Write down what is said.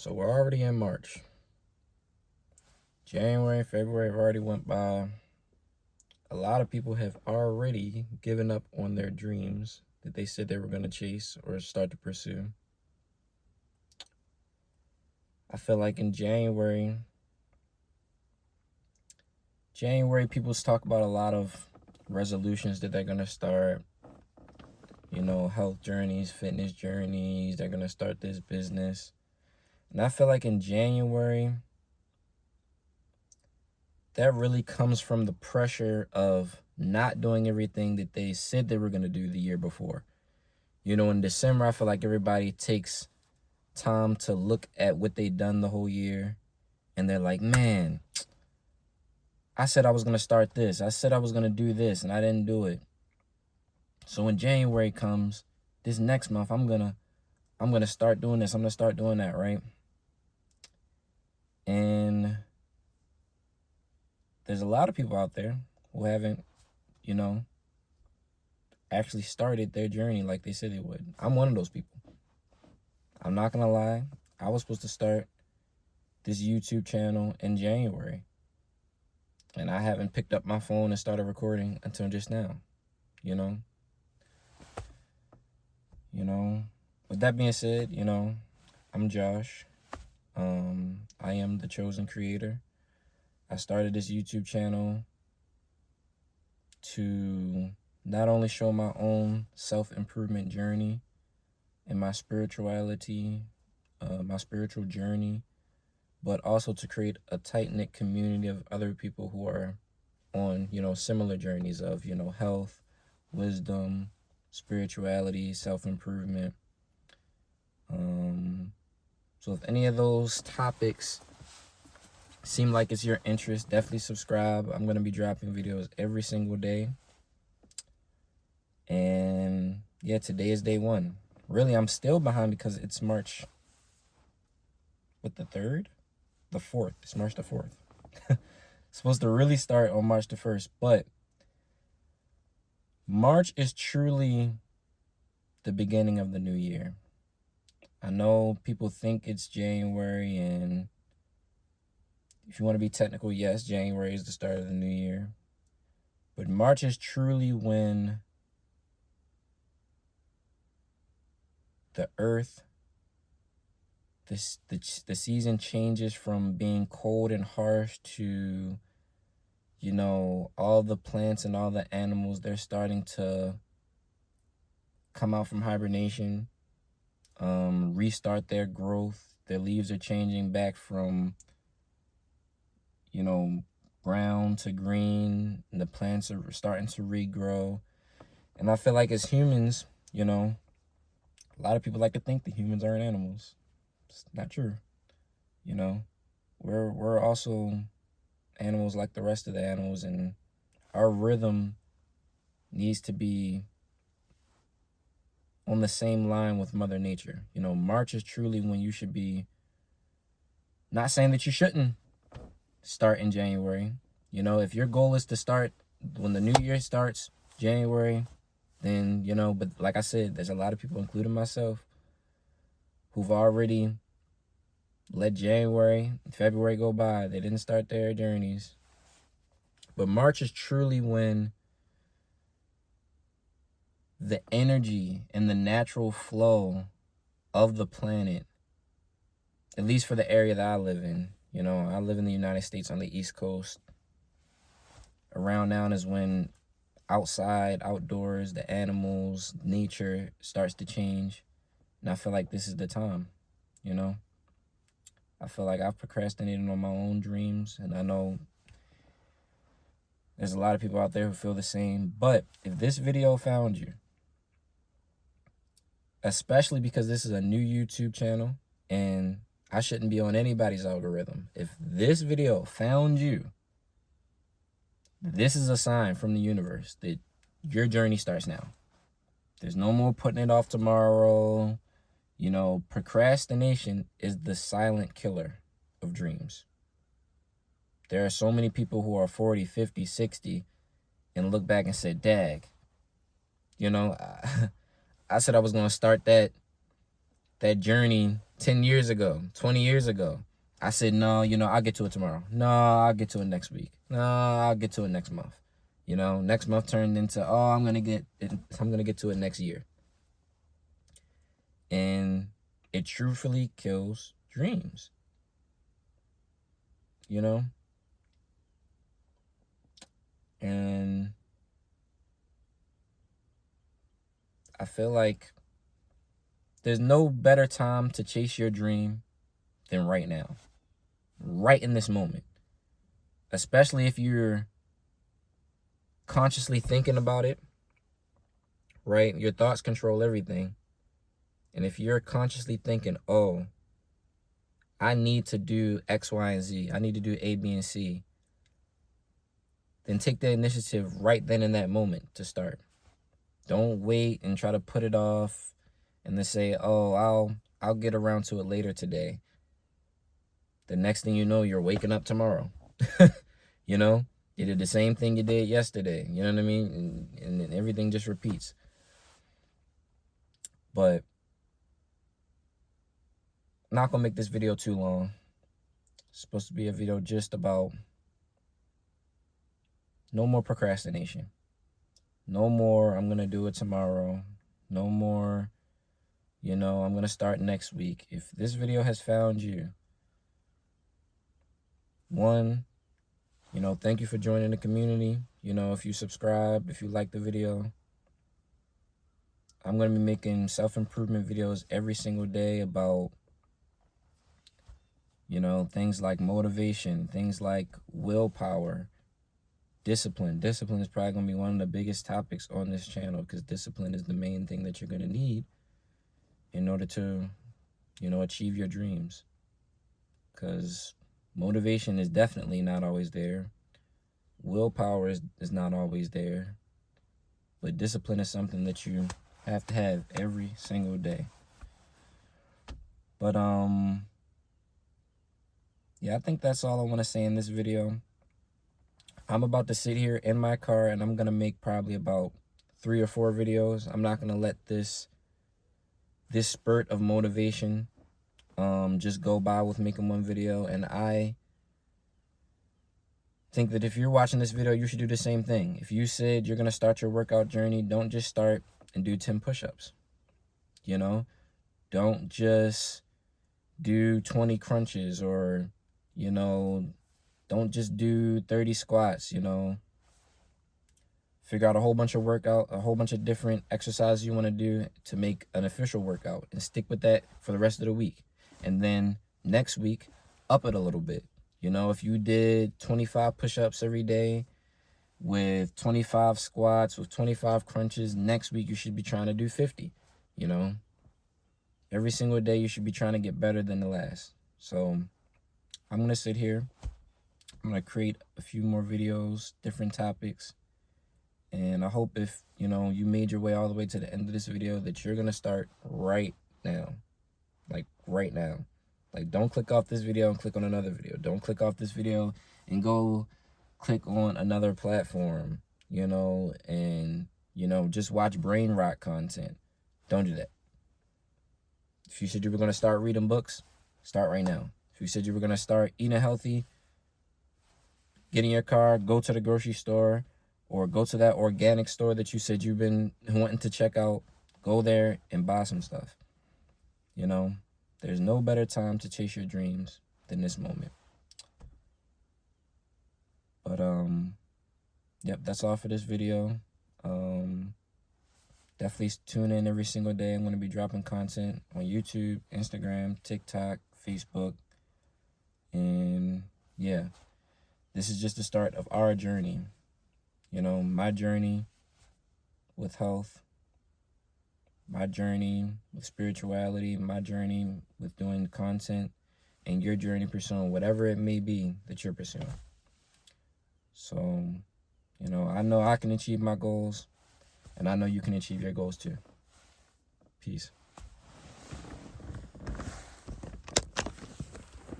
So we're already in March. January, February have already went by. A lot of people have already given up on their dreams that they said they were going to chase or start to pursue. I feel like in January, people talk about a lot of resolutions that they're going to start. Health journeys, fitness journeys. They're going to start this business. And I feel like in January, that really comes from the pressure of not doing everything that they said they were going to do the year before. In December, I feel like everybody takes time to look at what they've done the whole year. And they're like, man, I said I was going to start this. I said I was going to do this, and I didn't do it. So when January comes, this next month, I'm going to start doing this. I'm going to start doing that, right? And there's a lot of people out there who haven't, actually started their journey like they said they would. I'm one of those people. I'm not going to lie. I was supposed to start this YouTube channel in January. And I haven't picked up my phone and started recording until just now, With that being said, I'm Josh. I am the chosen creator. I started this YouTube channel to not only show my own self-improvement journey and my spirituality, my spiritual journey, but also to create a tight-knit community of other people who are on, similar journeys of, health, wisdom, spirituality, self-improvement. So if any of those topics seem like it's your interest, definitely subscribe. I'm going to be dropping videos every single day. And yeah, today is day one. Really, I'm still behind because it's March, the 3rd? The 4th. It's March the 4th. It's supposed to really start on March the 1st, but March is truly the beginning of the new year. I know people think it's January, and if you want to be technical, yes, January is the start of the new year. But March is truly when the earth, the season changes from being cold and harsh to, all the plants and all the animals, they're starting to come out from hibernation, restart their growth. Their leaves are changing back from, brown to green, and the plants are starting to regrow. And I feel like as humans, a lot of people like to think that humans aren't animals. It's not true. We're also animals like the rest of the animals, and our rhythm needs to be on the same line with Mother Nature. March is truly when you should be, not saying that you shouldn't start in January. If your goal is to start when the new year starts, January, then, but like I said, there's a lot of people, including myself, who've already let January and February go by. They didn't start their journeys. But March is truly when the energy and the natural flow of the planet, at least for the area that I live in, I live in the United States on the East Coast. Around now is when outside, outdoors, the animals, nature starts to change. And I feel like this is the time, I feel like I've procrastinated on my own dreams, and I know there's a lot of people out there who feel the same. But if this video found you, especially because this is a new YouTube channel and I shouldn't be on anybody's algorithm, if this video found you, this is a sign from the universe that your journey starts now. There's no more putting it off tomorrow. Procrastination is the silent killer of dreams. There are so many people who are 40, 50, 60 and look back and say, dag, I said I was going to start that journey 10 years ago, 20 years ago, I said, no, I'll get to it tomorrow. No, I'll get to it next week. No, I'll get to it next month. Next month turned into, oh, I'm going to get to it next year. And it truthfully kills dreams. And I feel like there's no better time to chase your dream than right now. Right in this moment. Especially if you're consciously thinking about it, right? Your thoughts control everything. And if you're consciously thinking, oh, I need to do X, Y, and Z, I need to do A, B, and C, then take the initiative right then in that moment to start. Don't wait and try to put it off and then say, oh, I'll get around to it later today. The next thing you know, you're waking up tomorrow. You did the same thing you did yesterday. You know what I mean? And everything just repeats. But I'm not going to make this video too long. It's supposed to be a video just about no more procrastination. No more, I'm going to do it tomorrow. No more, I'm going to start next week. If this video has found you, one, thank you for joining the community. If you subscribe, if you like the video, I'm going to be making self-improvement videos every single day about, things like motivation, things like willpower, discipline. Discipline is probably going to be one of the biggest topics on this channel because discipline is the main thing that you're going to need in order to, achieve your dreams. Because motivation is definitely not always there. Willpower is not always there. But discipline is something that you have to have every single day. But, yeah, I think that's all I want to say in this video. I'm about to sit here in my car and I'm going to make probably about 3 or 4 videos. I'm not going to let this spurt of motivation just go by with making one video. And I think that if you're watching this video, you should do the same thing. If you said you're going to start your workout journey, don't just start and do 10 push-ups. Don't just do 20 crunches or, don't just do 30 squats, Figure out a whole bunch of different exercises you want to do to make an official workout and stick with that for the rest of the week. And then next week, up it a little bit. If you did 25 push-ups every day with 25 squats, with 25 crunches, next week you should be trying to do 50, Every single day you should be trying to get better than the last. So I'm going to sit here. I'm going to create a few more videos, different topics. And I hope if, you made your way all the way to the end of this video that you're going to start right now. Like right now. Like don't click off this video and click on another video. Don't click off this video and go click on another platform, and, just watch brain rot content. Don't do that. If you said you were going to start reading books, start right now. If you said you were going to start eating healthy, get in your car, go to the grocery store, or go to that organic store that you said you've been wanting to check out. Go there and buy some stuff. There's no better time to chase your dreams than this moment. But, yep, that's all for this video. Definitely tune in every single day. I'm going to be dropping content on YouTube, Instagram, TikTok, Facebook. And, yeah, this is just the start of our journey. My journey with health, my journey with spirituality, my journey with doing content, and your journey pursuing whatever it may be that you're pursuing. So, I know I can achieve my goals, and I know you can achieve your goals too. Peace.